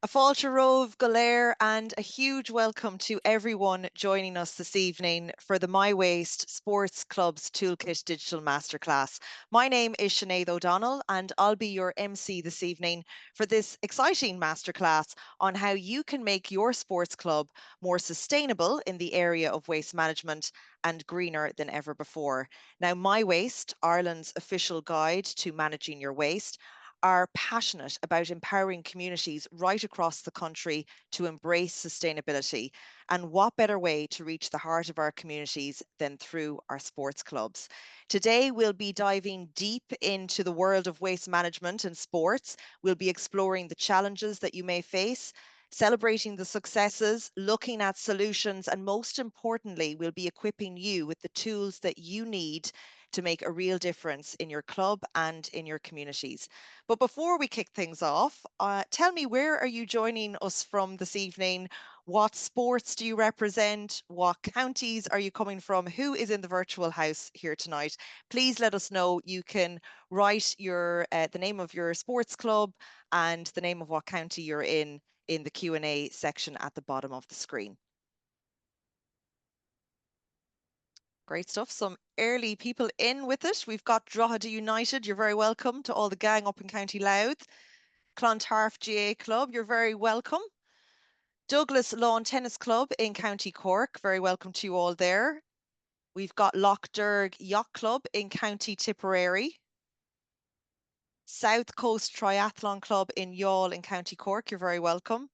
A fáilte rómh go léir and a huge welcome to everyone joining us this evening for the MyWaste Sports Club's Toolkit Digital Masterclass. My name is Sinead O'Donnell and I'll be your MC this evening for this exciting masterclass on how you can make your sports club more sustainable in the area of waste management and greener than ever before. Now, MyWaste, Ireland's official guide to managing your waste, are passionate about empowering communities right across the country to embrace sustainability. And what better way to reach the heart of our communities than through our sports clubs? Today, we'll be diving deep into the world of waste management and sports. We'll be exploring the challenges that you may face, celebrating the successes, looking at solutions, and most importantly, we'll be equipping you with the tools that you need to make a real difference in your club and in your communities. But before we kick things off, tell me, where are you joining us from this evening? What sports do you represent? What counties are you coming from? Who is in the virtual house here tonight? Please let us know. You can write the name of your sports club and the name of what county you're in the Q&A section at the bottom of the screen. Great stuff. Some early people in with it. We've got Drogheda United. You're very welcome to all the gang up in County Louth. Clontarf GA Club, you're very welcome. Douglas Lawn Tennis Club in County Cork, very welcome to you all there. We've got Loch Derg Yacht Club in County Tipperary. South Coast Triathlon Club in Youghal in County Cork, you're very welcome.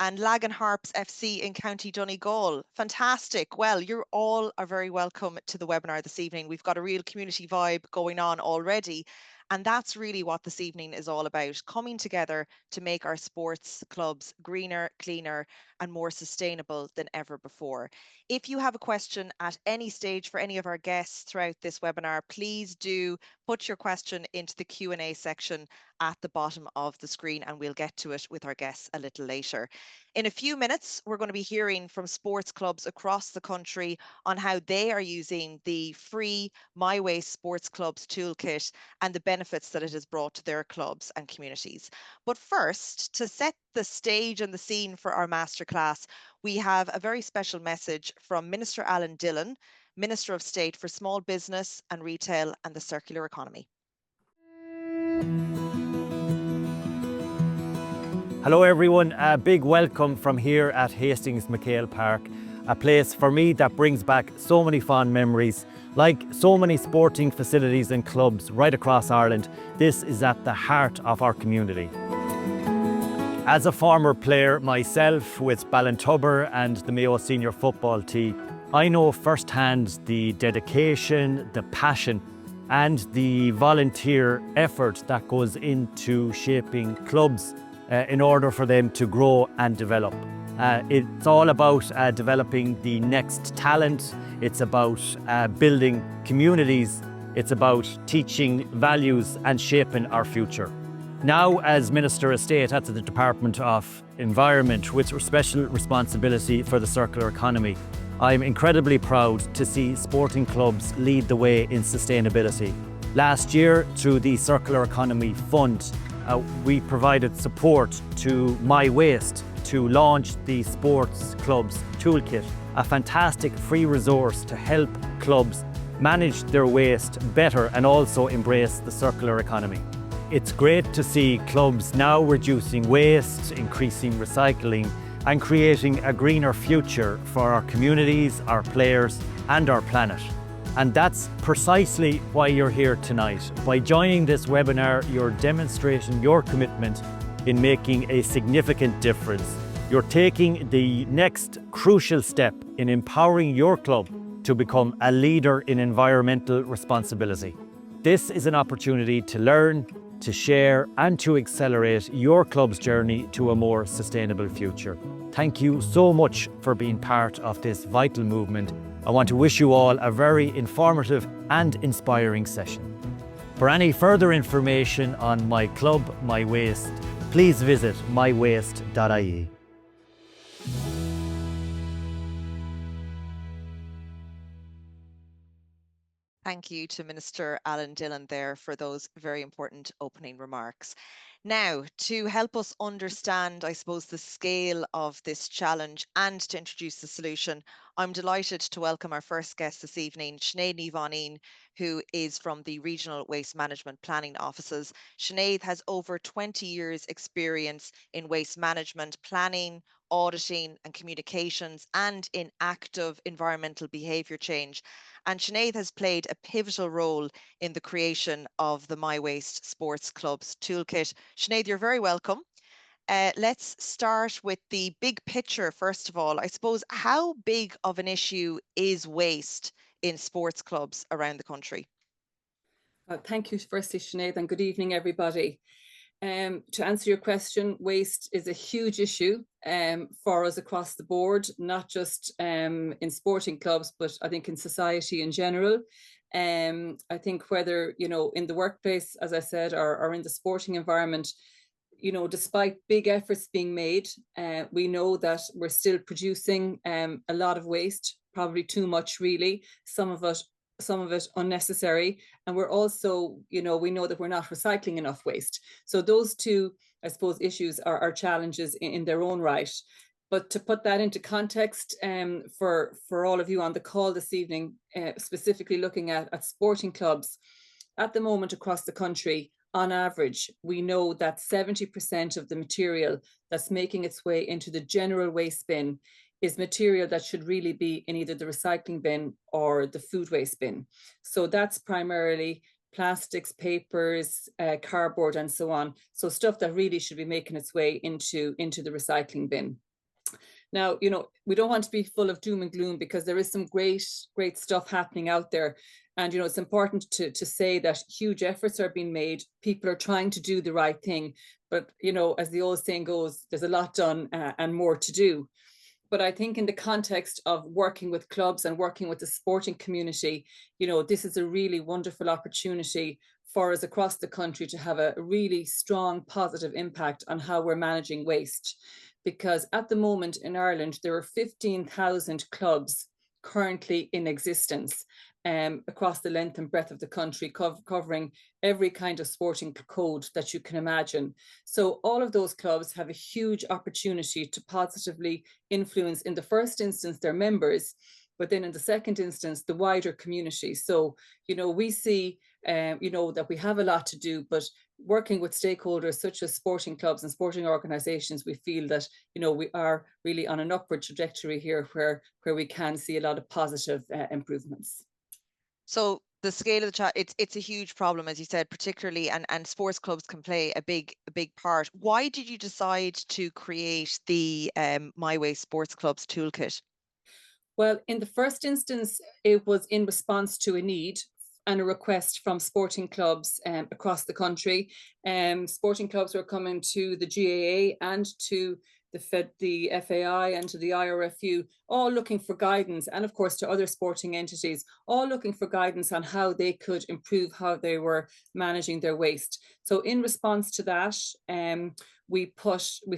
And Lagan Harps FC in County Donegal. Fantastic. Well, you all are very welcome to the webinar this evening. We've got a real community vibe going on already. And that's really what this evening is all about, coming together to make our sports clubs greener, cleaner, and more sustainable than ever before. If you have a question at any stage for any of our guests throughout this webinar, please do put your question into the Q&A section at the bottom of the screen and we'll get to it with our guests a little later. In a few minutes, we're going to be hearing from sports clubs across the country on how they are using the free MyWaste Sports Clubs Toolkit and the benefits that it has brought to their clubs and communities. But first, to set the stage and the scene for our masterclass, we have a very special message from Minister Alan Dillon, Minister of State for Small Business and Retail and the Circular Economy. Hello everyone, a big welcome from here at Hastings McHale Park, a place for me that brings back so many fond memories. Like so many sporting facilities and clubs right across Ireland, this is at the heart of our community. As a former player myself with Ballintubber and the Mayo Senior Football team, I know firsthand the dedication, the passion and the volunteer effort that goes into shaping clubs in order for them to grow and develop. It's all about developing the next talent. It's about building communities. It's about teaching values and shaping our future. Now, as Minister of State at the Department of Environment with special responsibility for the circular economy, I'm incredibly proud to see sporting clubs lead the way in sustainability. Last year, through the Circular Economy Fund, we provided support to MyWaste to launch the Sports Clubs Toolkit, a fantastic free resource to help clubs manage their waste better and also embrace the circular economy. It's great to see clubs now reducing waste, increasing recycling, and creating a greener future for our communities, our players, and our planet. And that's precisely why you're here tonight. By joining this webinar, you're demonstrating your commitment in making a significant difference. You're taking the next crucial step in empowering your club to become a leader in environmental responsibility. This is an opportunity to learn, to share, and to accelerate your club's journey to a more sustainable future. Thank you so much for being part of this vital movement. I want to wish you all a very informative and inspiring session. For any further information on my club, MyWaste, please visit mywaste.ie. Thank you to Minister Alan Dillon there for those very important opening remarks. Now, to help us understand, I suppose, the scale of this challenge and to introduce the solution, I'm delighted to welcome our first guest this evening, Sinead Ní, who is from the Regional Waste Management Planning Offices. Sinead has over 20 years' experience in waste management, planning, auditing, and communications, and in active environmental behaviour change. And Sinead has played a pivotal role in the creation of the MyWaste Sports Club's Toolkit. Sinead, you're very welcome. Let's start with the big picture, first of all. I suppose, how big of an issue is waste in sports clubs around the country? Thank you, firstly, Sinead, and good evening, everybody. To answer your question, waste is a huge issue for us across the board, not just in sporting clubs, but I think in society in general. I think whether, in the workplace, as I said, or in the sporting environment, despite big efforts being made, we know that we're still producing a lot of waste, probably too much, really. Some of it unnecessary, and we're also, we know that we're not recycling enough waste. So those two, I suppose, issues are challenges in their own right. But to put that into context, for all of you on the call this evening, specifically looking at sporting clubs, at the moment across the country, on average, we know that 70% of the material that's making its way into the general waste bin is material that should really be in either the recycling bin or the food waste bin. So that's primarily plastics, papers, cardboard, and so on. So stuff that really should be making its way into the recycling bin. Now, we don't want to be full of doom and gloom, because there is some great stuff happening out there. And, it's important to say that huge efforts are being made. People are trying to do the right thing. But, as the old saying goes, there's a lot done and more to do. But I think in the context of working with clubs and working with the sporting community, this is a really wonderful opportunity for us across the country to have a really strong positive impact on how we're managing waste. Because at the moment in Ireland, there are 15,000 clubs currently in existence across the length and breadth of the country, covering every kind of sporting code that you can imagine. So all of those clubs have a huge opportunity to positively influence, in the first instance, their members, but then in the second instance, the wider community. So, we see, that we have a lot to do, but working with stakeholders such as sporting clubs and sporting organizations, we feel that, we are really on an upward trajectory here where we can see a lot of positive improvements. So the scale of the chat, it's a huge problem, as you said, particularly, and sports clubs can play a big part. Why did you decide to create the MyWaste Sports Clubs Toolkit? Well, in the first instance, it was in response to a need and a request from sporting clubs across the country. Sporting clubs were coming to the GAA and to the FAI and to the IRFU, all looking for guidance, and of course to other sporting entities, all looking for guidance on how they could improve how they were managing their waste. So in response to that, we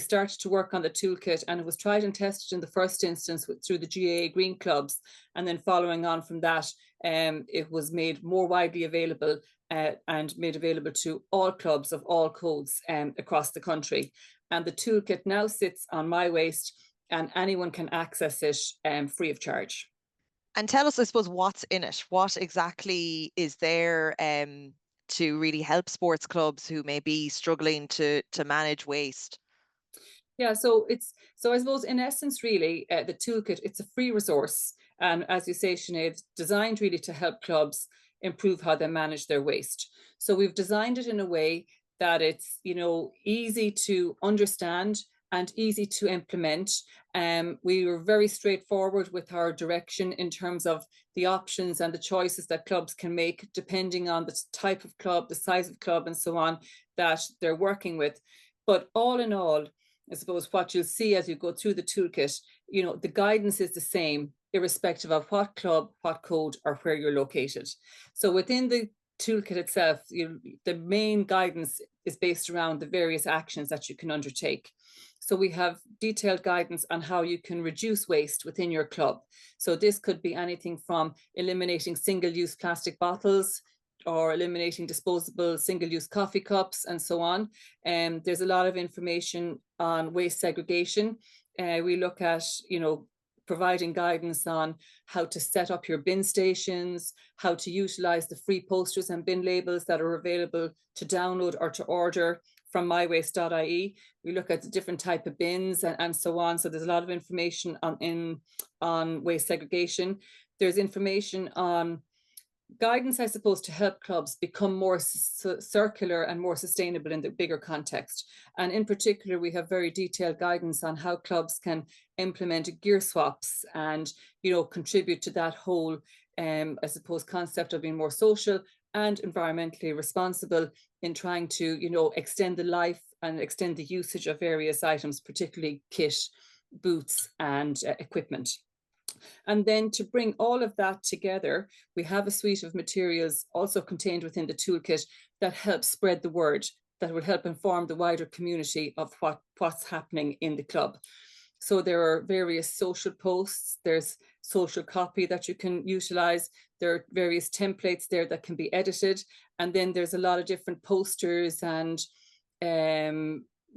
started to work on the toolkit, and it was tried and tested in the first instance through the GAA Green Clubs, and then following on from that, it was made more widely available and made available to all clubs of all codes across the country. And the toolkit now sits on MyWaste, and anyone can access it free of charge. And tell us, I suppose, what's in it. What exactly is there to really help sports clubs who may be struggling to manage waste? Yeah, so I suppose in essence, really, the toolkit, it's a free resource. And as you say, Sinead, designed really to help clubs improve how they manage their waste. So we've designed it in a way that it's, easy to understand and easy to implement. We were very straightforward with our direction in terms of the options and the choices that clubs can make depending on the type of club, the size of club, and so on that they're working with. But all in all, I suppose what you'll see as you go through the toolkit, the guidance is the same, irrespective of what club, what code, or where you're located. So within the toolkit itself, the main guidance is based around the various actions that you can undertake. So we have detailed guidance on how you can reduce waste within your club. So this could be anything from eliminating single-use plastic bottles, or eliminating disposable single-use coffee cups and so on. There's a lot of information on waste segregation. We look at, providing guidance on how to set up your bin stations, how to utilize the free posters and bin labels that are available to download or to order from mywaste.ie. We look at the different type of bins and so on. So there's a lot of information on waste segregation. There's information on guidance, I suppose, to help clubs become more circular and more sustainable in the bigger context. And in particular, we have very detailed guidance on how clubs can implement gear swaps and, contribute to that whole, I suppose, concept of being more social and environmentally responsible in trying to, extend the life and extend the usage of various items, particularly kit, boots, and equipment. And then to bring all of that together, we have a suite of materials also contained within the toolkit that help spread the word, that will help inform the wider community of what's happening in the club. So there are various social posts, there's social copy that you can utilize, there are various templates there that can be edited, and then there's a lot of different posters and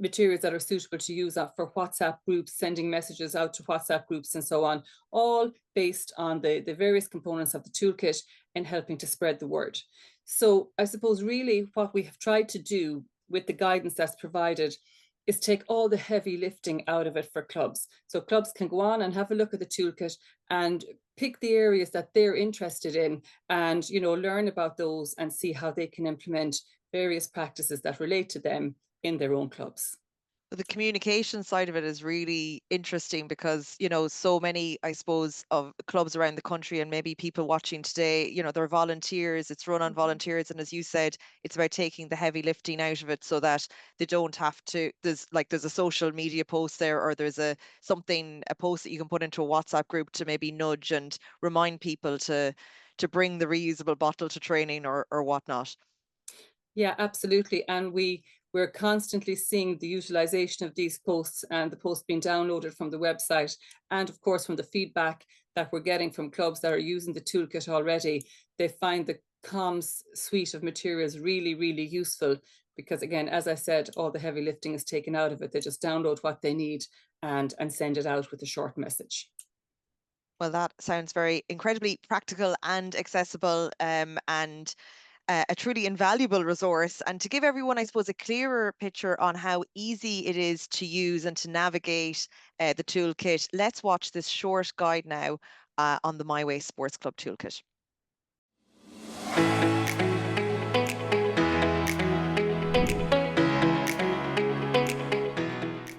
materials that are suitable to use for WhatsApp groups, sending messages out to WhatsApp groups and so on, all based on the various components of the toolkit and helping to spread the word. So I suppose really what we have tried to do with the guidance that's provided is take all the heavy lifting out of it for clubs. So clubs can go on and have a look at the toolkit and pick the areas that they're interested in and, learn about those and see how they can implement various practices that relate to them in their own clubs. The communication side of it is really interesting because, so many, I suppose, of clubs around the country and maybe people watching today, they're volunteers, it's run on volunteers. And as you said, it's about taking the heavy lifting out of it so that they don't have to, there's a social media post there, or there's a post that you can put into a WhatsApp group to maybe nudge and remind people to bring the reusable bottle to training or whatnot. Yeah, absolutely. And we're constantly seeing the utilization of these posts and the posts being downloaded from the website. And of course, from the feedback that we're getting from clubs that are using the toolkit already, they find the comms suite of materials really, really useful because, again, as I said, all the heavy lifting is taken out of it. They just download what they need and send it out with a short message. Well, that sounds very incredibly practical and accessible, and a truly invaluable resource. And to give everyone, I suppose, a clearer picture on how easy it is to use and to navigate the toolkit, let's watch this short guide now on the MyWaste Sports Club Toolkit.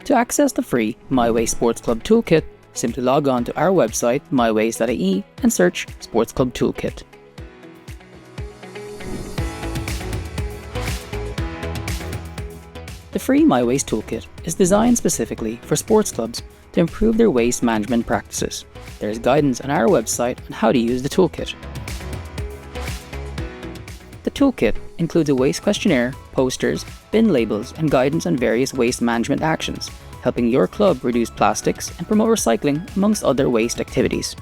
To access the free MyWaste Sports Club Toolkit, simply log on to our website mywaste.ie and search Sports Club Toolkit. The free MyWaste Toolkit is designed specifically for sports clubs to improve their waste management practices. There is guidance on our website on how to use the toolkit. The toolkit includes a waste questionnaire, posters, bin labels, and guidance on various waste management actions, helping your club reduce plastics and promote recycling amongst other waste activities.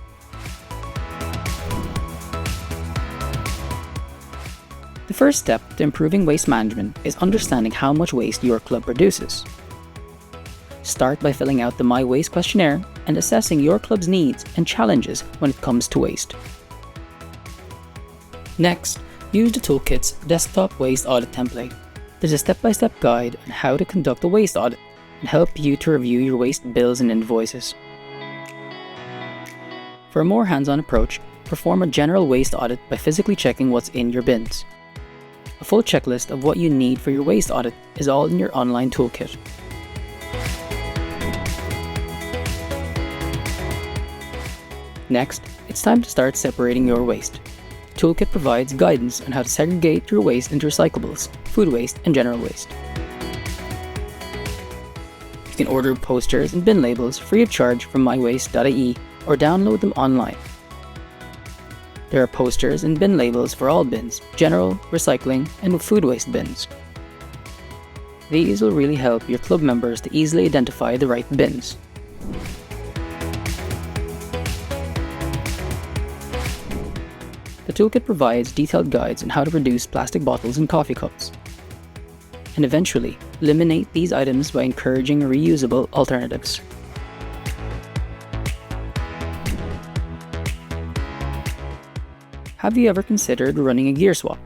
The first step to improving waste management is understanding how much waste your club produces. Start by filling out the MyWaste questionnaire and assessing your club's needs and challenges when it comes to waste. Next, use the toolkit's desktop waste audit template. There's a step-by-step guide on how to conduct a waste audit and help you to review your waste bills and invoices. For a more hands-on approach, perform a general waste audit by physically checking what's in your bins. A full checklist of what you need for your waste audit is all in your online toolkit. Next, it's time to start separating your waste. The toolkit provides guidance on how to segregate your waste into recyclables, food waste, and general waste. You can order posters and bin labels free of charge from mywaste.ie or download them online. There are posters and bin labels for all bins, general, recycling, and food waste bins. These will really help your club members to easily identify the right bins. The toolkit provides detailed guides on how to reduce plastic bottles and coffee cups, and eventually eliminate these items by encouraging reusable alternatives. Have you ever considered running a gear swap?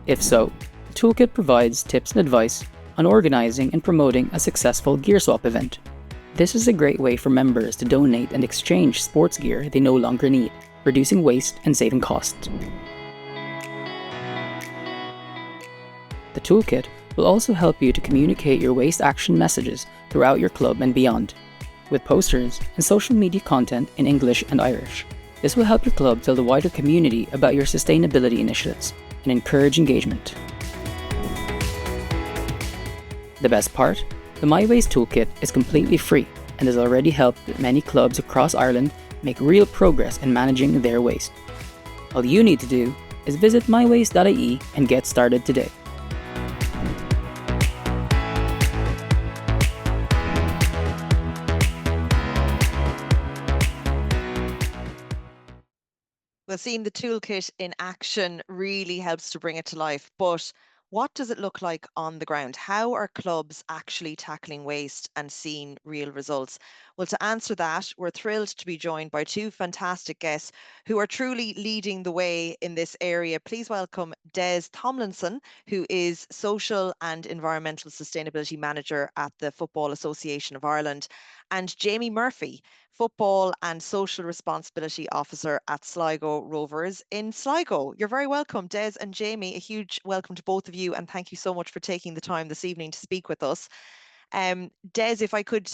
If so, the toolkit provides tips and advice on organizing and promoting a successful gear swap event. This is a great way for members to donate and exchange sports gear they no longer need, reducing waste and saving costs. The toolkit will also help you to communicate your waste action messages throughout your club and beyond, with posters and social media content in English and Irish. This will help your club tell the wider community about your sustainability initiatives and encourage engagement. The best part? The MyWaste Toolkit is completely free and has already helped many clubs across Ireland make real progress in managing their waste. All you need to do is visit mywaste.ie and get started today. Well, seeing the toolkit in action really helps to bring it to life. But what does it look like on the ground? How are clubs actually tackling waste and seeing real results? Well, to answer that, we're thrilled to be joined by two fantastic guests who are truly leading the way in this area. Please welcome Des Tomlinson, who is Social and Environmental Sustainability Manager at the Football Association of Ireland, and Jamie Murphy, Football and Social Responsibility Officer at Sligo Rovers in Sligo. You're very welcome, Des and Jamie. A huge welcome to both of you, and thank you so much for taking the time this evening to speak with us. Des, if I could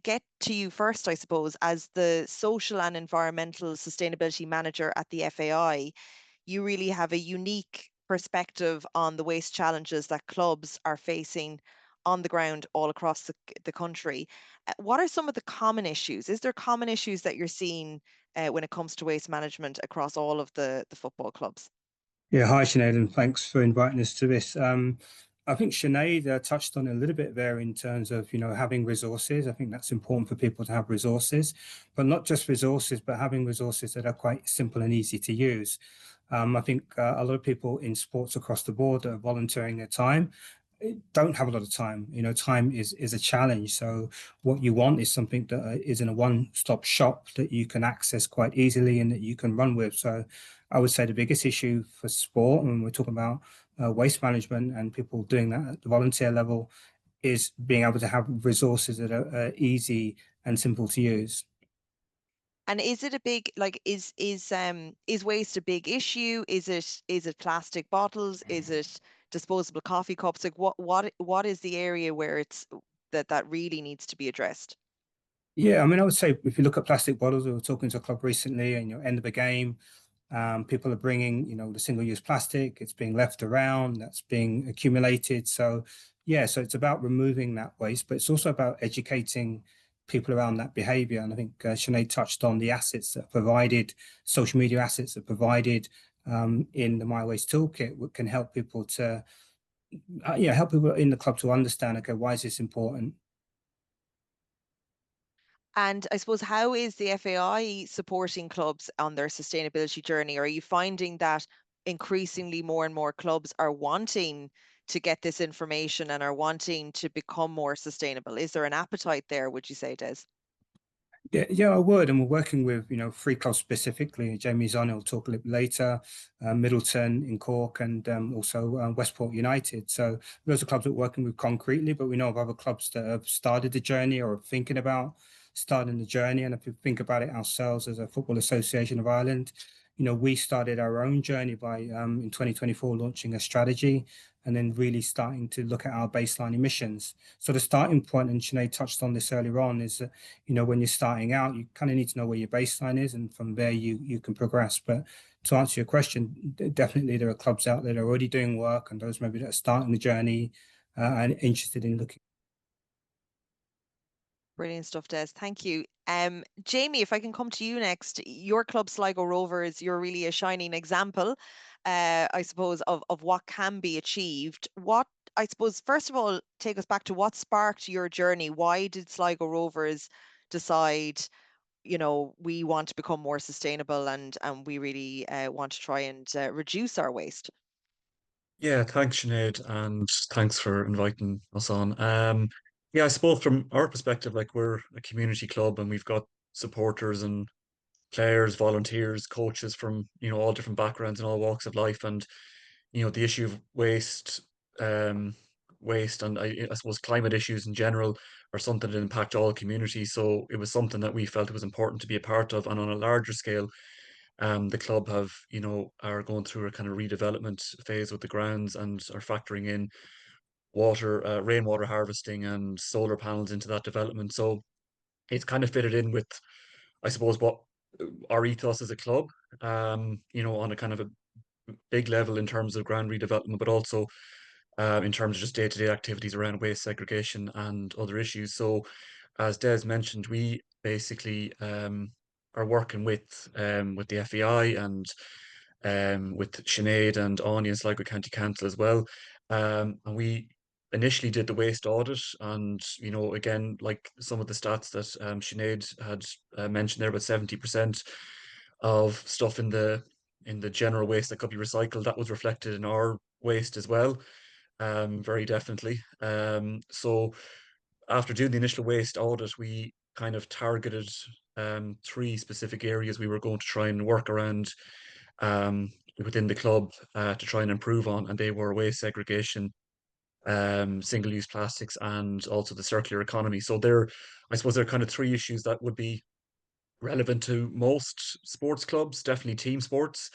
get to you first, I suppose, as the Social and Environmental Sustainability Manager at the FAI, you really have a unique perspective on the waste challenges that clubs are facing on the ground all across the country. What are some of the common issues? Is there common issues that you're seeing when it comes to waste management across all of the football clubs? Yeah, hi Sinead, and thanks for inviting us to this. I think Sinead touched on a little bit there in terms of having resources. I think that's important for people to have resources, but not just resources, but having resources that are quite simple and easy to use. I think a lot of people in sports across the board that are volunteering their time don't have a lot of time. Time is a challenge. So what you want is something that is in a one-stop shop that you can access quite easily and that you can run with. So I would say the biggest issue for sport, when we're talking about waste management and people doing that at the volunteer level, is being able to have resources that are easy and simple to use. And is it a big, like, is waste a big issue? Is it plastic bottles? Is it disposable coffee cups? Like, what is the area where that really needs to be addressed? Yeah, I mean, I would say if you look at plastic bottles, we were talking to a club recently, and end of a game, people are bringing, the single-use plastic. It's being left around. That's being accumulated. So, yeah, so it's about removing that waste, but it's also about educating people around that behavior. And I think Sinead touched on the assets that are provided, social media assets that are provided in the MyWaste toolkit, which can help people to, help people in the club to understand, okay, why is this important? And I suppose, how is the FAI supporting clubs on their sustainability journey? Are you finding that increasingly more and more clubs are wanting to get this information and are wanting to become more sustainable? Is there an appetite there, would you say, Des? Yeah, I would. And we're working with, three clubs specifically. Jamie's on, he'll talk a little later, Middleton in Cork, and also Westport United. So those are clubs that we're working with concretely, but we know of other clubs that have started the journey or are thinking about starting the journey. And if we think about it ourselves as a Football Association of Ireland, we started our own journey by in 2024 launching a strategy and then really starting to look at our baseline emissions. So the starting point, and Sinead touched on this earlier on, is that when you're starting out, you kind of need to know where your baseline is, and from there you can progress. But to answer your question, definitely there are clubs out there that are already doing work, and those maybe that are starting the journey and interested in looking. Brilliant stuff, Des. Thank you. Jamie, if I can come to you next, your club Sligo Rovers, you're really a shining example, I suppose, of what can be achieved. What, I suppose, first of all, take us back to what sparked your journey. Why did Sligo Rovers decide we want to become more sustainable, and we really want to try and reduce our waste. Yeah, thanks, Sinead, and thanks for inviting us on. Yeah, I suppose from our perspective, like we're a community club and we've got supporters and players, volunteers, coaches from, all different backgrounds and all walks of life. And, the issue of um, waste and I suppose climate issues in general are something that impact all communities. So it was something that we felt it was important to be a part of. And on a larger scale, the club are going through a kind of redevelopment phase with the grounds and are factoring in rainwater harvesting and solar panels into that development. So it's kind of fitted in with, I suppose, what our ethos as a club, on a kind of a big level in terms of ground redevelopment, but also in terms of just day-to-day activities around waste segregation and other issues. So, as Des mentioned, we basically are working with the FEI and with Sinead and Anya and Sligo County Council as well. And we initially did the waste audit, and again, like some of the stats that Sinead had mentioned there, about 70% of stuff in the general waste that could be recycled, that was reflected in our waste as well, very definitely. So after doing the initial waste audit, we kind of targeted three specific areas we were going to try and work around um, within the club to try and improve on, and they were waste segregation, single-use plastics, and also the circular economy. So I suppose, there are kind of three issues that would be relevant to most sports clubs, definitely team sports.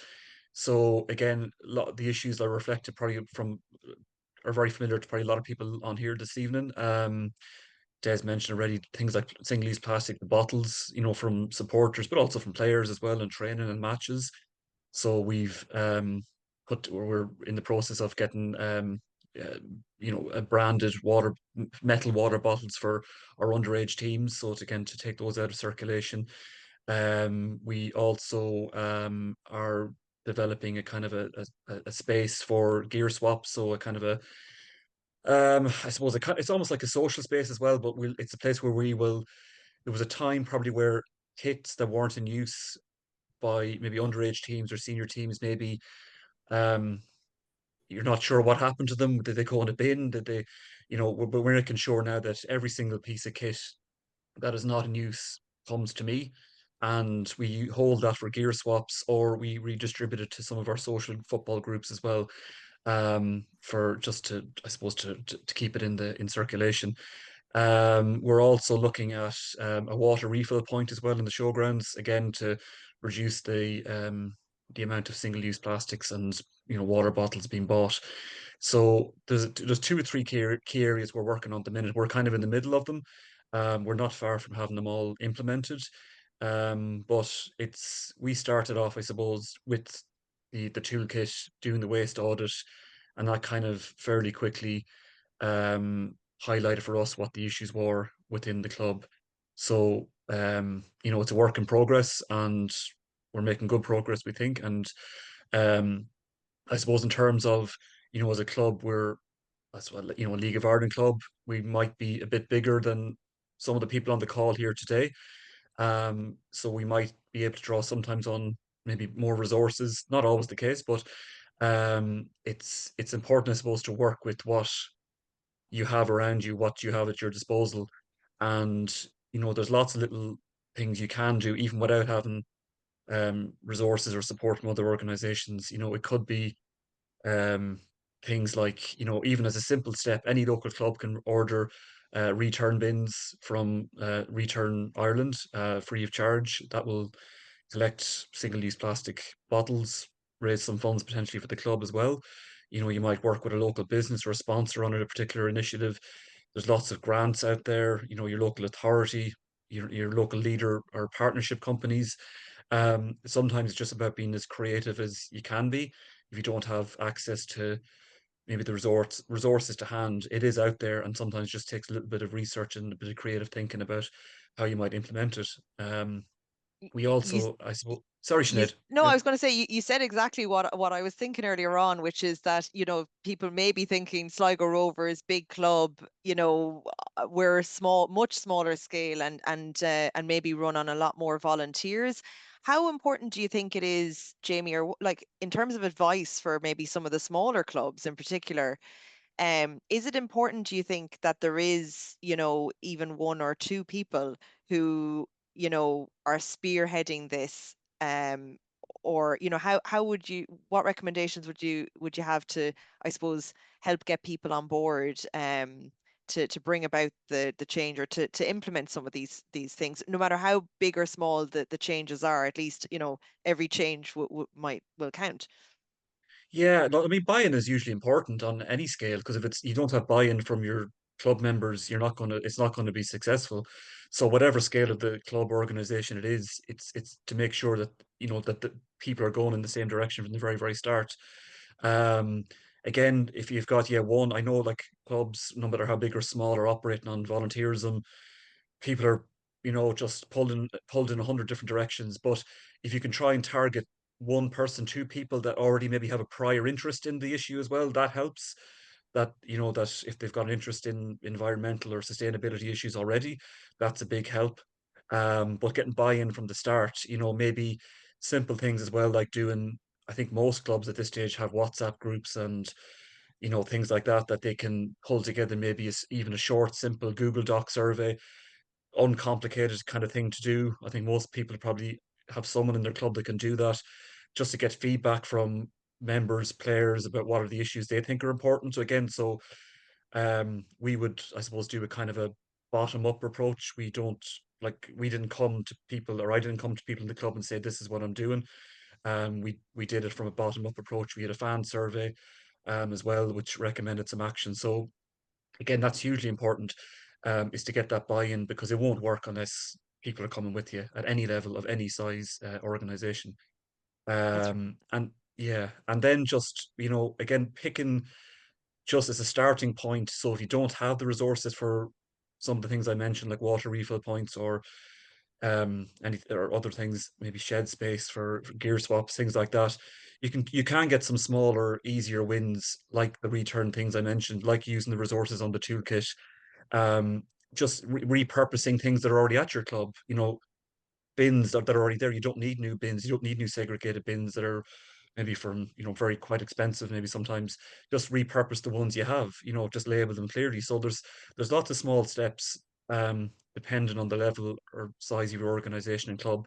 So again, a lot of the issues that are reflected probably are very familiar to probably a lot of people on here this evening. Des mentioned already things like single-use plastic bottles, from supporters, but also from players as well in training and matches. So we're in the process of getting uh, a branded metal water bottles for our underage teams. So to take those out of circulation. We also are developing a kind of a space for gear swaps. So a kind of I suppose it's almost like a social space as well, but it's a place where there was a time probably where kits that weren't in use by maybe underage teams or senior teams, maybe um, you're not sure what happened to them. Did they go in a bin? Did they, but we're making sure now that every single piece of kit that is not in use comes to me, and we hold that for gear swaps, or we redistribute it to some of our social football groups as well, for just to, I suppose, to keep it in circulation. We're also looking at a water refill point as well in the showgrounds, again to reduce the amount of single-use plastics and water bottles being bought. So there's two or three key areas we're working on at the minute. We're kind of in the middle of them. We're not far from having them all implemented. But we started off, I suppose, with the toolkit, doing the waste audit, and that kind of fairly quickly highlighted for us what the issues were within the club. So, it's a work in progress, and we're making good progress, we think. And um, I suppose in terms of, as a club, that's what, a League of Ireland club, we might be a bit bigger than some of the people on the call here today. So we might be able to draw sometimes on maybe more resources, not always the case, but it's important, I suppose, to work with what you have around you, what you have at your disposal. And, there's lots of little things you can do even without having resources or support from other organizations. It could be um, things like, even as a simple step, any local club can order return bins from Return Ireland free of charge. That will collect single-use plastic bottles, raise some funds potentially for the club as well. You might work with a local business or a sponsor on a particular initiative. There's lots of grants out there, your local authority, your local leader or partnership companies. Sometimes it's just about being as creative as you can be. If you don't have access to maybe the resources to hand, it is out there, and sometimes it just takes a little bit of research and a bit of creative thinking about how you might implement it. We You, also, I suppose, sorry, Sinead. no, I was going to say you said exactly what I was thinking earlier on, which is that, people may be thinking Sligo Rovers, big club, we're small, much smaller scale and maybe run on a lot more volunteers. How important do you think it is, Jamie, or like in terms of advice for maybe some of the smaller clubs in particular? Is it important, do you think, that there is, even one or two people who, are spearheading this? Or, how would you, what recommendations would you have to, I suppose, help get people on board, to bring about the change or to implement some of these things, no matter how big or small the changes are, at least, every change will count. Yeah, no, I mean, buy-in is usually important on any scale because if you don't have buy-in from your club members, it's not gonna be successful. So whatever scale of the club organization it is, it's to make sure that that the people are going in the same direction from the very, very start. Um, Again, if you've got one, I know like clubs, no matter how big or small, are operating on volunteerism. People are just pulled in 100 different directions, but if you can try and target one person, two people that already maybe have a prior interest in the issue as well, that helps. That if they've got an interest in environmental or sustainability issues already, that's a big help. But getting buy-in from the start, maybe simple things as well, like doing, I think most clubs at this stage have WhatsApp groups and things like that that they can pull together, maybe even a short simple Google Doc survey, uncomplicated kind of thing to do. I think most people probably have someone in their club that can do that, just to get feedback from members, players about what are the issues they think are important. So again, we would, I suppose, do a kind of a bottom up approach. We didn't come to people, or I didn't come to people in the club and say this is what I'm doing. We did it from a bottom up approach. We had a fan survey as well, which recommended some action. So again, that's hugely important, is to get that buy-in because it won't work unless people are coming with you at any level of any size organization. That's And yeah, and then just, again, picking just as a starting point. So if you don't have the resources for some of the things I mentioned, like water refill points or any or other things, maybe shed space for gear swaps, things like that. You can get some smaller, easier wins, like the return things I mentioned, like using the resources on the toolkit, um, just repurposing things that are already at your club. Bins that are already there. You don't need new bins. You don't need new segregated bins that are maybe from very quite expensive. Maybe sometimes just repurpose the ones you have. Just label them clearly. So there's lots of small steps, depending on the level or size of your organization and club.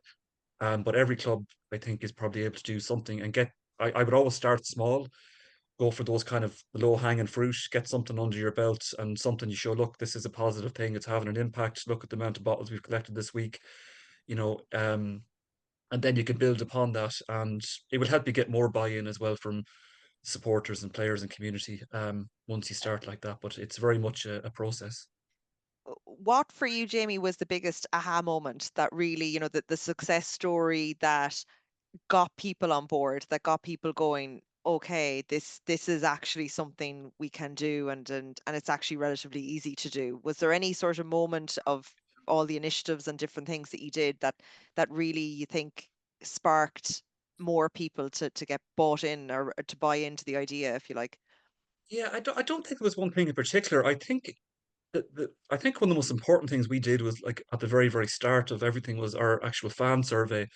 But every club, I think, is probably able to do something and get. I would always start small, go for those kind of low hanging fruit, get something under your belt and something you show, look, this is a positive thing, it's having an impact. Look at the amount of bottles we've collected this week, you know, um, and then you can build upon that, and it will help you get more buy-in as well from supporters and players and community, once you start like that. But it's very much a process. what for you, Jamie, was the biggest aha moment that really, the success story that got people on board, that got people going, okay, this is actually something we can do and it's actually relatively easy to do. Was there any sort of moment of all the initiatives and different things that you did that really you think sparked more people to get bought in or to buy into the idea, if you like? Yeah, I don't think there was one thing in particular. I think I think one of the most important things we did was, like, at the very, very start of everything, was our actual fan survey.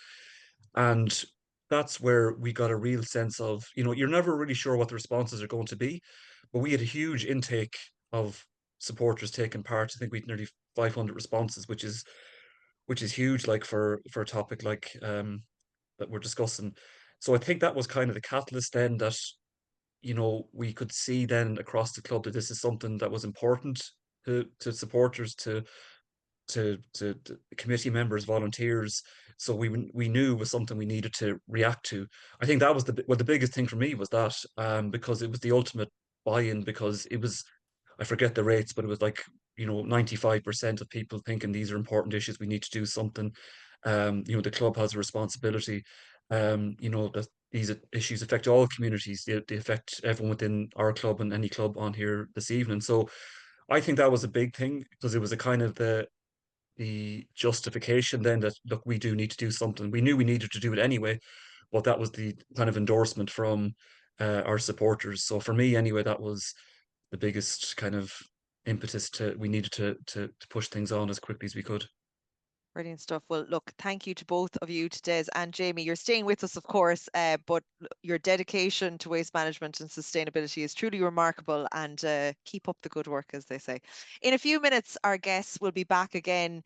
And that's where we got a real sense of, you're never really sure what the responses are going to be, but we had a huge intake of supporters taking part. I think we had nearly 500 responses, which is huge, like for a topic like that we're discussing. So I think that was kind of the catalyst then, that we could see then across the club that this is something that was important to supporters, to committee members, volunteers. So we knew it was something we needed to react to. I think that was the biggest thing for me was that, because it was the ultimate buy-in, because it was, I forget the rates, but it was like 95% of people thinking these are important issues. We need to do something. The club has a responsibility. That these issues affect all communities. They affect everyone within our club and any club on here this evening. So I think that was a big thing because it was a kind of the justification then that, look, we do need to do something. We knew we needed to do it anyway, but that was the kind of endorsement from our supporters. So for me, anyway, that was the biggest kind of impetus to we needed to push things on as quickly as we could. Brilliant stuff. Well, look, thank you to both of you, to Des and Jamie. You're staying with us, of course, but your dedication to waste management and sustainability is truly remarkable, and keep up the good work, as they say. In a few minutes, our guests will be back again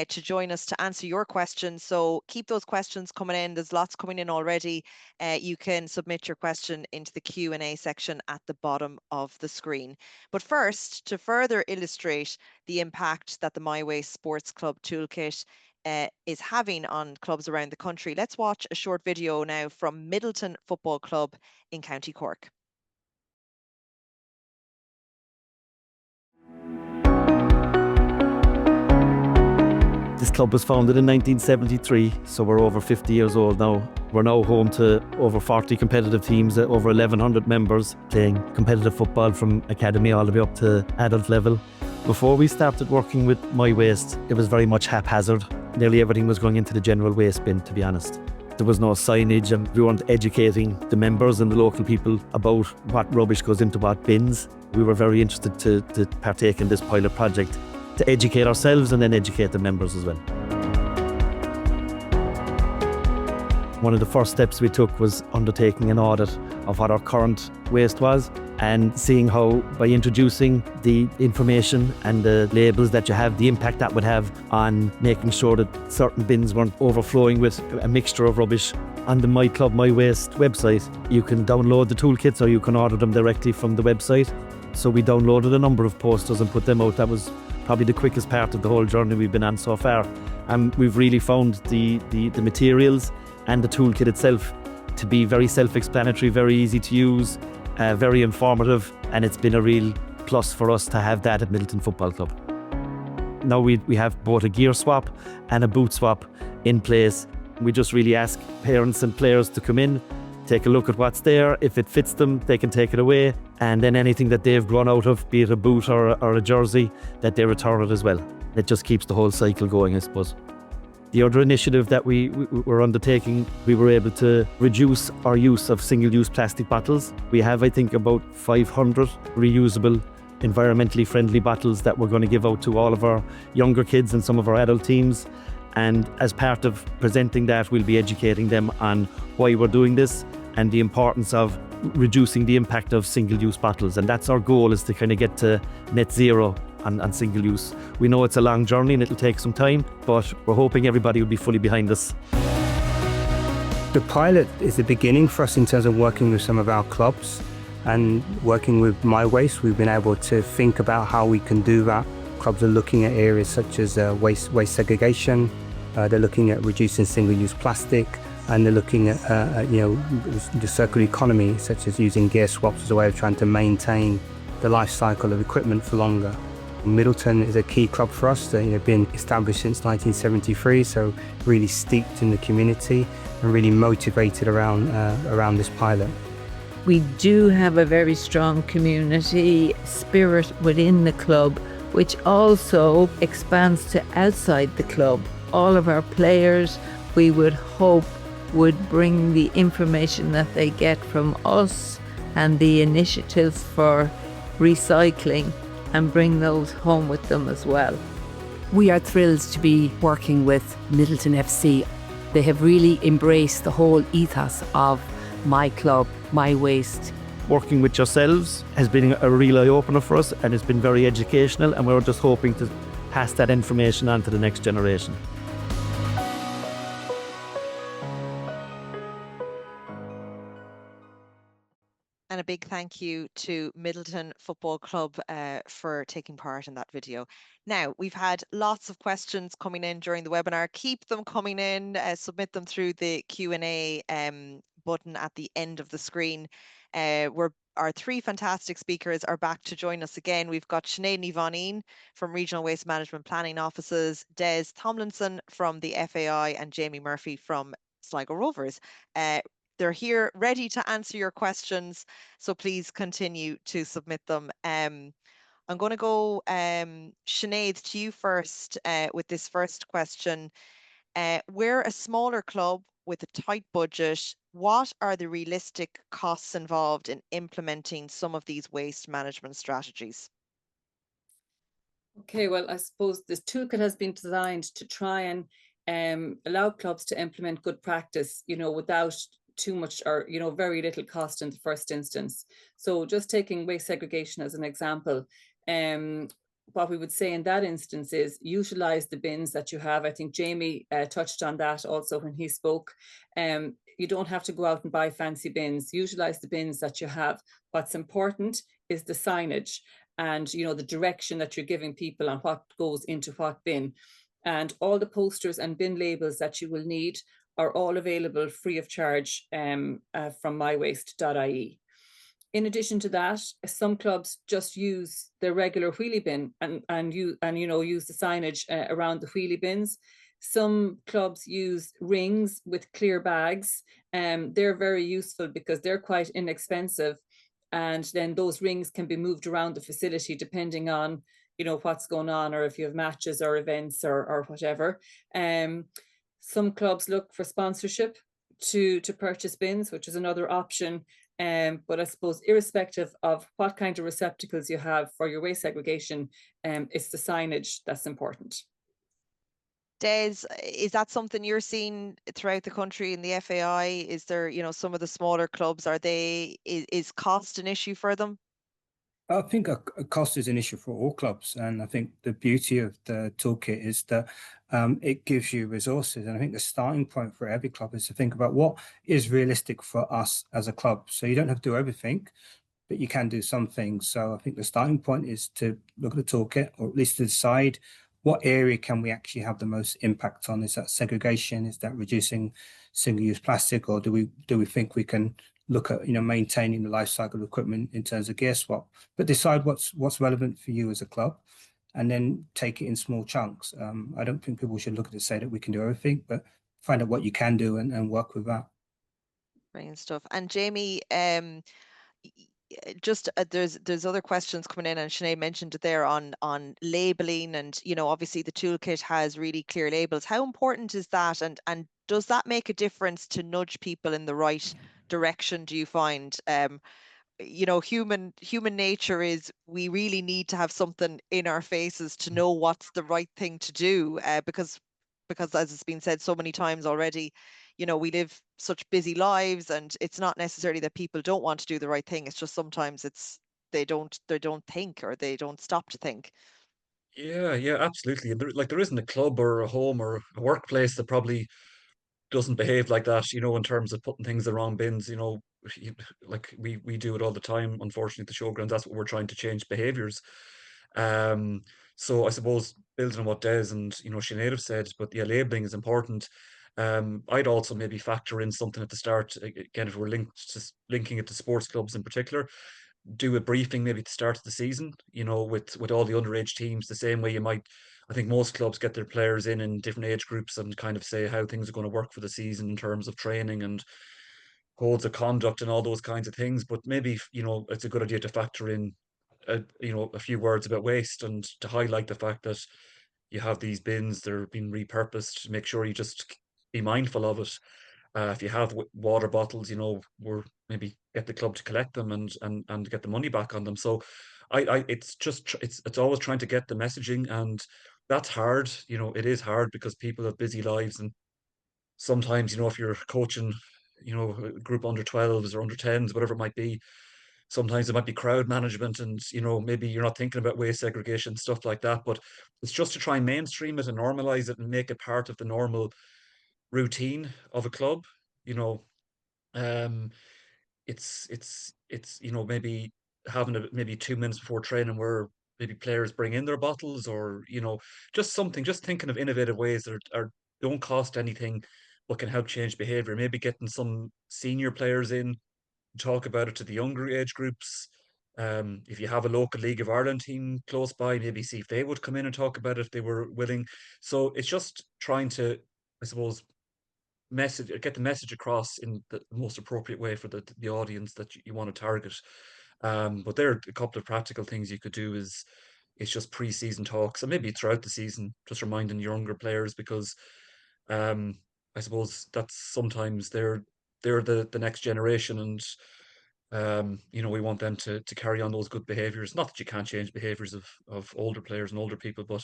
to join us to answer your questions. So keep those questions coming in. There's lots coming in already. You can submit your question into the Q&A section at the bottom of the screen. But first, to further illustrate the impact that the MyWaste Sports Club Toolkit is having on clubs around the country, let's watch a short video now from Middleton Football Club in County Cork. This club was founded in 1973, so we're over 50 years old now. We're now home to over 40 competitive teams, over 1,100 members playing competitive football from academy all the way up to adult level. Before we started working with MyWaste, it was very much haphazard. Nearly everything was going into the general waste bin, to be honest. There was no signage, and we weren't educating the members and the local people about what rubbish goes into what bins. We were very interested to partake in this pilot project, to educate ourselves and then educate the members as well. One of the first steps we took was undertaking an audit of what our current waste was, and seeing how, by introducing the information and the labels that you have, the impact that would have on making sure that certain bins weren't overflowing with a mixture of rubbish. On the My Club, My Waste website, you can download the toolkits or you can order them directly from the website. So we downloaded a number of posters and put them out. That was probably the quickest part of the whole journey we've been on so far. And we've really found the materials and the toolkit itself to be very self-explanatory, very easy to use, very informative, and it's been a real plus for us to have that at Middleton Football Club. Now we have both a gear swap and a boot swap in place. We just really ask parents and players to come in, take a look at what's there. If it fits them, they can take it away, and then anything that they've grown out of, be it a boot or a jersey, that they return it as well. It just keeps the whole cycle going, I suppose. The other initiative that we were undertaking, we were able to reduce our use of single-use plastic bottles. We have, I think, about 500 reusable, environmentally friendly bottles that we're going to give out to all of our younger kids and some of our adult teams. And as part of presenting that, we'll be educating them on why we're doing this and the importance of reducing the impact of single-use bottles. And that's our goal, is to kind of get to net zero on single use. We know it's a long journey and it'll take some time, but we're hoping everybody will be fully behind us. The pilot is the beginning for us in terms of working with some of our clubs, and working with MyWaste, we've been able to think about how we can do that. Clubs are looking at areas such as waste segregation, they're looking at reducing single-use plastic, and they're looking at the circular economy, such as using gear swaps as a way of trying to maintain the life cycle of equipment for longer. Middleton is a key club for us. They've been established since 1973, so really steeped in the community and really motivated around this pilot. We do have a very strong community spirit within the club, which also expands to outside the club. All of our players, we would hope, would bring the information that they get from us and the initiatives for recycling and bring those home with them as well. We are thrilled to be working with Middleton FC. They have really embraced the whole ethos of My Club, My Waste. Working with yourselves has been a real eye-opener for us, and it's been very educational, and we're just hoping to pass that information on to the next generation. And a big thank you to Middleton Football Club for taking part in that video. Now, we've had lots of questions coming in during the webinar. Keep them coming in, submit them through the Q&A button at the end of the screen. Our three fantastic speakers are back to join us again. We've got Sinead Nivanine from Regional Waste Management Planning Offices, Des Tomlinson from the FAI, and Jamie Murphy from Sligo Rovers. They're here ready to answer your questions, so please continue to submit them. I'm I'm going to go, Sinead, to you first with this first question. We're a smaller club with a tight budget. What are the realistic costs involved in implementing some of these waste management strategies? Okay, well, I suppose this toolkit has been designed to try and allow clubs to implement good practice, without too much or, very little cost in the first instance. So just taking waste segregation as an example, what we would say in that instance is utilize the bins that you have. I think Jamie touched on that also when he spoke. You don't have to go out and buy fancy bins. Utilize the bins that you have. What's important is the signage and the direction that you're giving people on what goes into what bin. And all the posters and bin labels that you will need are all available free of charge from mywaste.ie. In addition to that, some clubs just use their regular wheelie bin and use the signage around the wheelie bins. Some clubs use rings with clear bags. They're very useful because they're quite inexpensive, and then those rings can be moved around the facility depending on what's going on, or if you have matches or events or whatever. Some clubs look for sponsorship to purchase bins, which is another option. But I suppose irrespective of what kind of receptacles you have for your waste segregation, it's the signage that's important. Des, is that something you're seeing throughout the country in the FAI? Is there, some of the smaller clubs, is cost an issue for them? I think a cost is an issue for all clubs, and I think the beauty of the toolkit is that it gives you resources. And I think the starting point for every club is to think about what is realistic for us as a club. So you don't have to do everything, but you can do some things. So I think the starting point is to look at the toolkit, or at least to decide what area can we actually have the most impact on. Is that segregation? Is that reducing single-use plastic, or do we think we can look at maintaining the life cycle of equipment in terms of gear swap? But decide what's relevant for you as a club, and then take it in small chunks. I don't think people should look at it and say that we can do everything, but find out what you can do and work with that. Brilliant stuff. And Jamie, just there's other questions coming in, and Sinead mentioned it there on labeling, and obviously the toolkit has really clear labels. How important is that, and does that make a difference to nudge people in the right direction, do you find? Human nature is, we really need to have something in our faces to know what's the right thing to do, because as it's been said so many times already, we live such busy lives, and it's not necessarily that people don't want to do the right thing. It's just sometimes they don't think, or they don't stop to think. Yeah, absolutely. There isn't a club or a home or a workplace that probably doesn't behave like that, in terms of putting things in the wrong bins, like we do it all the time, unfortunately, at the showground. That's what we're trying to change behaviors. Um, so I suppose building on what Des and Sinead have said, but yeah, labeling is important. I'd also maybe factor in something at the start, again, if we're linking it to sports clubs in particular, do a briefing maybe at the start of the season, with all the underage teams, the same way you might. I think most clubs get their players in different age groups and kind of say how things are going to work for the season in terms of training and codes of conduct and all those kinds of things. But maybe, it's a good idea to factor in a few words about waste, and to highlight the fact that you have these bins, they're being repurposed. Make sure you just be mindful of it. If you have water bottles, we're maybe get the club to collect them and get the money back on them. So it's always trying to get the messaging, and that's hard. It is hard because people have busy lives, and sometimes, if you're coaching, a group under 12s or under 10s, whatever it might be, sometimes it might be crowd management, and maybe you're not thinking about waste segregation, stuff like that. But it's just to try and mainstream it and normalize it and make it part of the normal routine of a club. You know, um, it's maybe having maybe 2 minutes before training where maybe players bring in their bottles, or just something, just thinking of innovative ways that don't cost anything but can help change behavior. Maybe getting some senior players in, talk about it to the younger age groups. If you have a local League of Ireland team close by, maybe see if they would come in and talk about it if they were willing. So it's just trying to, I suppose, get the message across in the most appropriate way for the audience that you want to target. But there are a couple of practical things you could do is it's just pre-season talks and maybe throughout the season, just reminding younger players because um, I suppose that's sometimes they're the next generation and we want them to carry on those good behaviors. Not that you can't change behaviors of older players and older people, but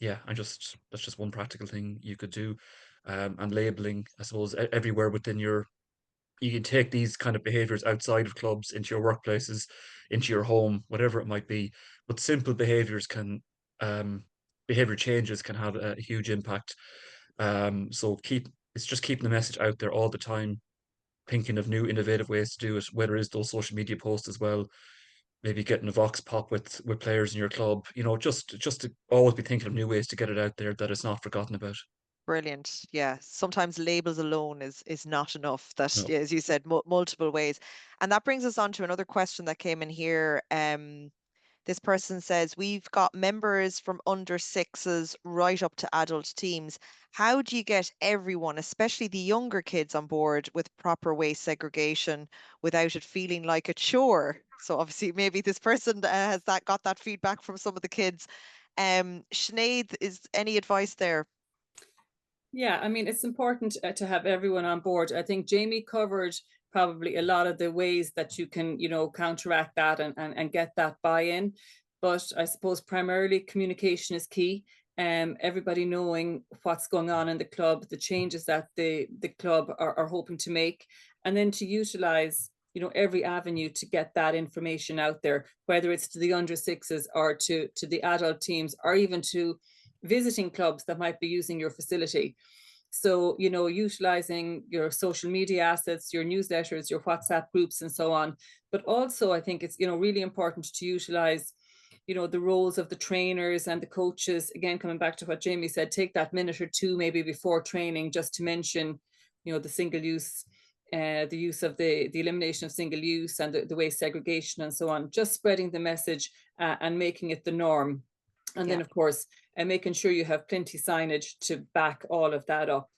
yeah, and just that's just one practical thing you could do. And labeling, I suppose, everywhere within you can take these kind of behaviors outside of clubs into your workplaces, into your home, whatever it might be. But simple behaviors behavior changes can have a huge impact. So it's just keeping the message out there all the time, thinking of new innovative ways to do it, whether it's those social media posts as well, maybe getting a vox pop with players in your club, just to always be thinking of new ways to get it out there that it's not forgotten about. Brilliant. Yeah. Sometimes labels alone is not enough. That, No. yeah, as you said, multiple ways. And that brings us on to another question that came in here. This person says, we've got members from under sixes right up to adult teams. How do you get everyone, especially the younger kids, on board with proper waste segregation without it feeling like a chore? So obviously, maybe this person has got that feedback from some of the kids. Sinead, is any advice there? Yeah, I mean, it's important to have everyone on board. I think Jamie covered probably a lot of the ways that you can, counteract that and get that buy-in. But I suppose primarily communication is key. Everybody knowing what's going on in the club, the changes that the club are hoping to make, and then to utilize, every avenue to get that information out there, whether it's to the under sixes or to the adult teams, or even to visiting clubs that might be using your facility. So, utilizing your social media assets, your newsletters, your WhatsApp groups, and so on. But also, I think it's, really important to utilize, the roles of the trainers and the coaches. Again, coming back to what Jamie said, take that minute or two maybe before training just to mention, the single use, the use of the elimination of single use and the waste segregation and so on, just spreading the message and making it the norm. And Yeah. then, of course, making sure you have plenty signage to back all of that up.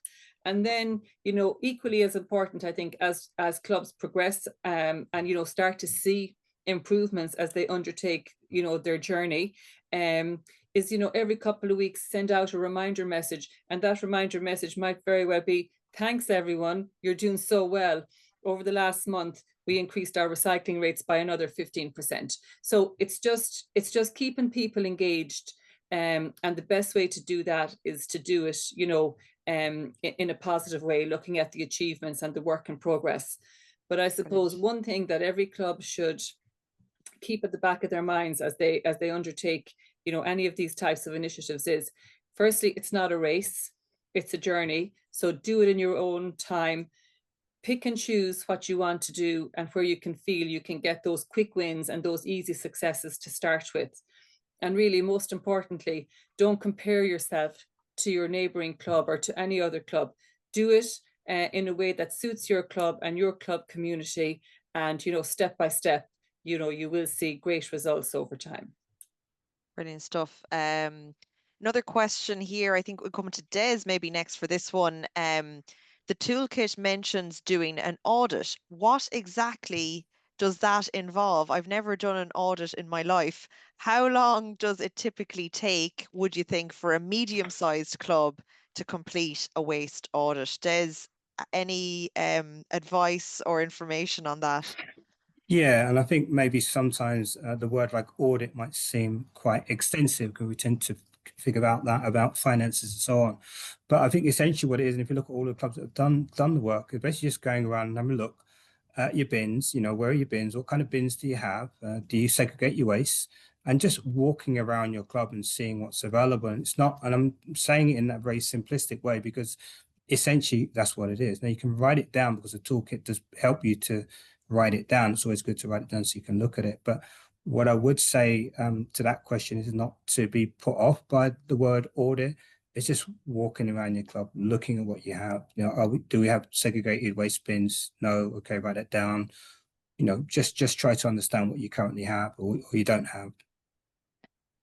And then, equally as important, I think, as clubs progress and, start to see improvements as they undertake, their journey, is, every couple of weeks, send out a reminder message. And that reminder message might very well be, thanks, everyone, you're doing so well. Over the last month, we increased our recycling rates by another 15%. So it's just keeping people engaged. And the best way to do that is to do it, in a positive way, looking at the achievements and the work in progress. But I suppose one thing that every club should keep at the back of their minds as they undertake, any of these types of initiatives is, firstly, it's not a race, it's a journey. So do it in your own time. Pick and choose what you want to do and where you can feel you can get those quick wins and those easy successes to start with. And really, most importantly, don't compare yourself to your neighboring club or to any other club. Do it in a way that suits your club and your club community. And, step by step, you will see great results over time. Brilliant stuff. Another question here, I think we're coming to Des maybe next for this one. The toolkit mentions doing an audit. What exactly does that involve? I've never done an audit in my life. How long does it typically take, would you think, for a medium-sized club to complete a waste audit? Des, any advice or information on that? Yeah, and I think maybe sometimes the word like audit might seem quite extensive because we tend to figure out that about finances and so on. But I think essentially what it is, and if you look at all the clubs that have done the work, it's basically just going around and having a look at your bins. Where are your bins? What kind of bins do you have? Do you segregate your waste? And just walking around your club and seeing what's available. And it's not, and I'm saying it in that very simplistic way because essentially that's what it is. Now you can write it down because the toolkit does help you to write it down. It's always good to write it down so you can look at it. But what I would say to that question is not to be put off by the word audit. It's just walking around your club, looking at what you have. Do we have segregated waste bins? No. Okay, write it down. Just try to understand what you currently have or you don't have.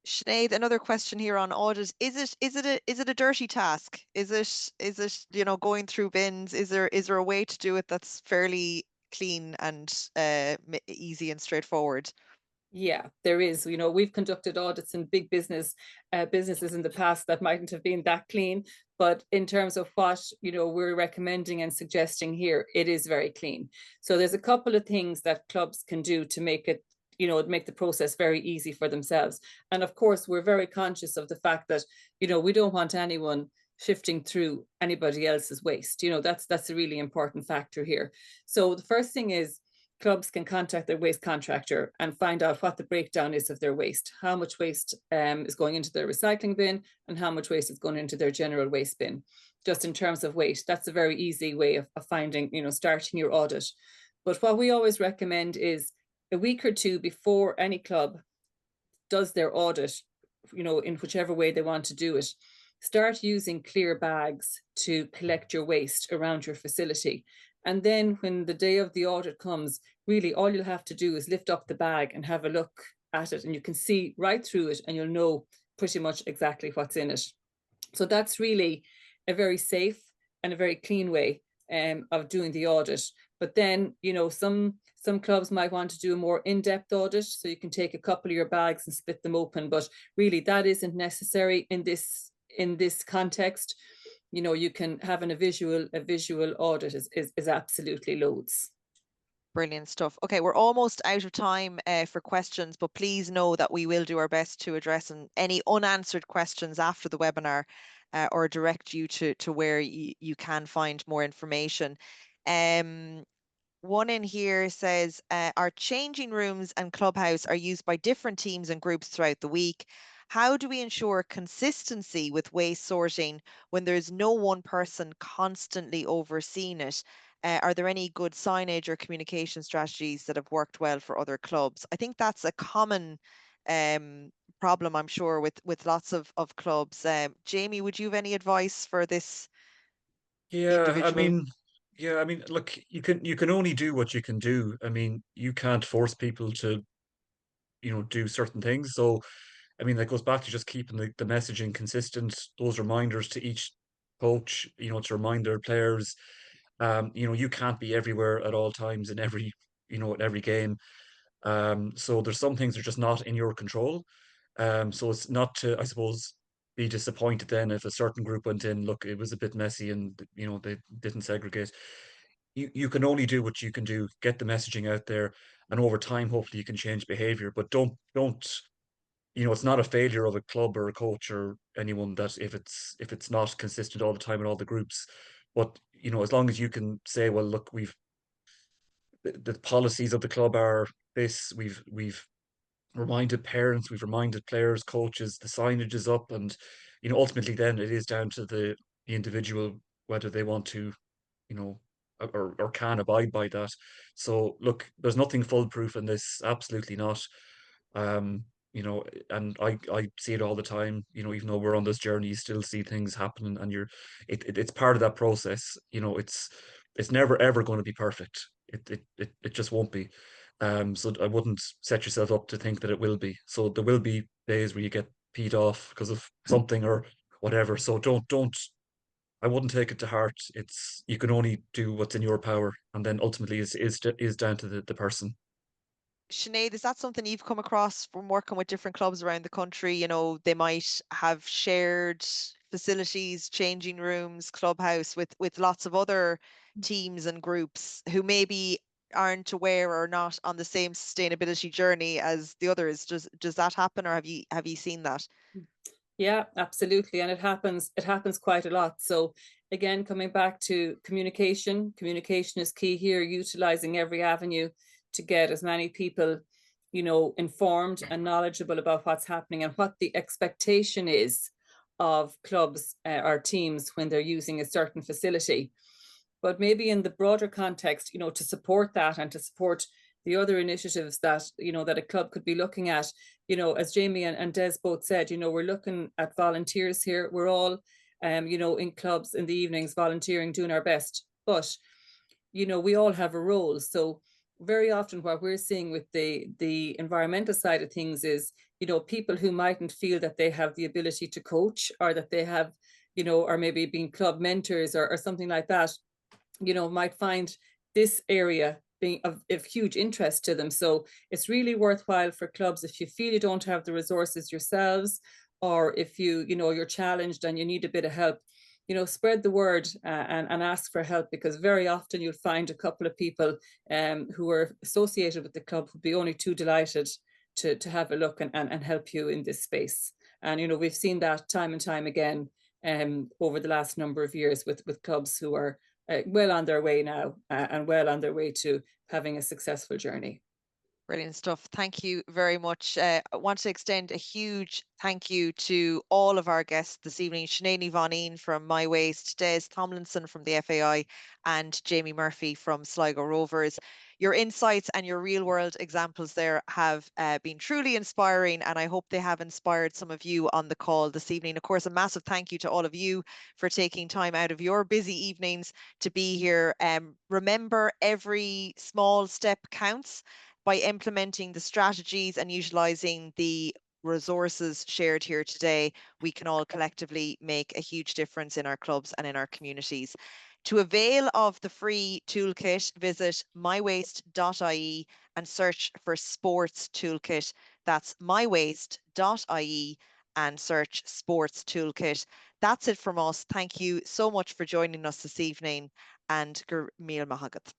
Sinead, another question here on audit. Is it a dirty task? Is it going through bins? Is there a way to do it that's fairly clean and easy and straightforward? Yeah, there is. You know, we've conducted audits in big businesses in the past that mightn't have been that clean, but in terms of what, you know, we're recommending and suggesting here, it is very clean. So there's a couple of things that clubs can do to make it, you know, make the process very easy for themselves. And of course, we're very conscious of the fact that, you know, we don't want anyone shifting through anybody else's waste. You know, that's a really important factor here. So the first thing is, clubs can contact their waste contractor and find out what the breakdown is of their waste, how much waste is going into their recycling bin and how much waste is going into their general waste bin. Just in terms of weight, that's a very easy way of finding, you know, starting your audit. But what we always recommend is a week or two before any club does their audit, you know, in whichever way they want to do it, start using clear bags to collect your waste around your facility. And then when the day of the audit comes, really all you'll have to do is lift up the bag and have a look at it, and you can see right through it and you'll know pretty much exactly what's in it. So that's really a very safe and a very clean way of doing the audit. But then, you know, some clubs might want to do a more in-depth audit, so you can take a couple of your bags and split them open. But really, that isn't necessary in this context. You know, you can have a visual audit is absolutely loads. Brilliant stuff. Okay, we're almost out of time for questions, but please know that we will do our best to address any unanswered questions after the webinar, or direct you to where you can find more information. One in here says, our changing rooms and clubhouse are used by different teams and groups throughout the week. How do we ensure consistency with waste sorting when there's no one person constantly overseeing it? Are there any good signage or communication strategies that have worked well for other clubs? I think that's a common problem, I'm sure, with lots of clubs. Jamie, would you have any advice for this Yeah, individual? look, you can only do what you can do. I mean, you can't force people to, you know, do certain things. So, I mean, that goes back to just keeping the messaging consistent, those reminders to each coach, you know, to remind their players. You know, you can't be everywhere at all times in every, you know, at every game. So there's some things that are just not in your control. So it's not to, I suppose, be disappointed then if a certain group went in, look, it was a bit messy and, you know, they didn't segregate. You can only do what you can do, get the messaging out there, and over time, hopefully you can change behavior. But don't, you know, it's not a failure of a club or a coach or anyone that if it's not consistent all the time in all the groups. But, you know, as long as you can say, well, look, the policies of the club are this, we've reminded parents, we've reminded players, coaches, the signage is up, and, you know, ultimately then it is down to the individual whether they want to, you know, or can abide by that. So look, there's nothing foolproof in this, absolutely not. You know, and I see it all the time. You know, even though we're on this journey, you still see things happening, and it's part of that process. You know, it's never ever going to be perfect. It just won't be. So I wouldn't set yourself up to think that it will be. So there will be days where you get peed off because of something or whatever. So don't. I wouldn't take it to heart. It's you can only do what's in your power, and then ultimately is down to the person. Sinead, is that something you've come across from working with different clubs around the country? You know, they might have shared facilities, changing rooms, clubhouse with lots of other teams and groups who maybe aren't aware or not on the same sustainability journey as the others. Does that happen, or have you seen that? Yeah, absolutely. And it happens quite a lot. So again, coming back to communication is key here, utilizing every avenue to get as many people, you know, informed and knowledgeable about what's happening and what the expectation is of clubs or teams when they're using a certain facility. But maybe in the broader context, you know, to support that and to support the other initiatives that, you know, that a club could be looking at, you know, as Jamie and Des both said, you know, we're looking at volunteers here. We're all, you know, in clubs in the evenings, volunteering, doing our best. But, you know, we all have a role. So very often what we're seeing with the environmental side of things is, you know, people who mightn't feel that they have the ability to coach or that they have, you know, or maybe being club mentors or something like that, you know, might find this area being of huge interest to them. So it's really worthwhile for clubs, if you feel you don't have the resources yourselves, or if you're challenged and you need a bit of help, spread the word and ask for help, because very often you'll find a couple of people who are associated with the club who'll be only too delighted to have a look and help you in this space. And we've seen that time and time again over the last number of years with clubs who are well on their way now and well on their way to having a successful journey. Brilliant stuff. Thank you very much. I want to extend a huge thank you to all of our guests this evening: Sinead Voneen from MyWaste, Des Tomlinson from the FAI, and Jamie Murphy from Sligo Rovers. Your insights and your real world examples there have been truly inspiring, and I hope they have inspired some of you on the call this evening. Of course, a massive thank you to all of you for taking time out of your busy evenings to be here. Remember, every small step counts. By implementing the strategies and utilising the resources shared here today, we can all collectively make a huge difference in our clubs and in our communities. To avail of the free toolkit, visit mywaste.ie and search for Sports Toolkit. That's mywaste.ie and search Sports Toolkit. That's it from us. Thank you so much for joining us this evening, and Gur Míle Maith Agat.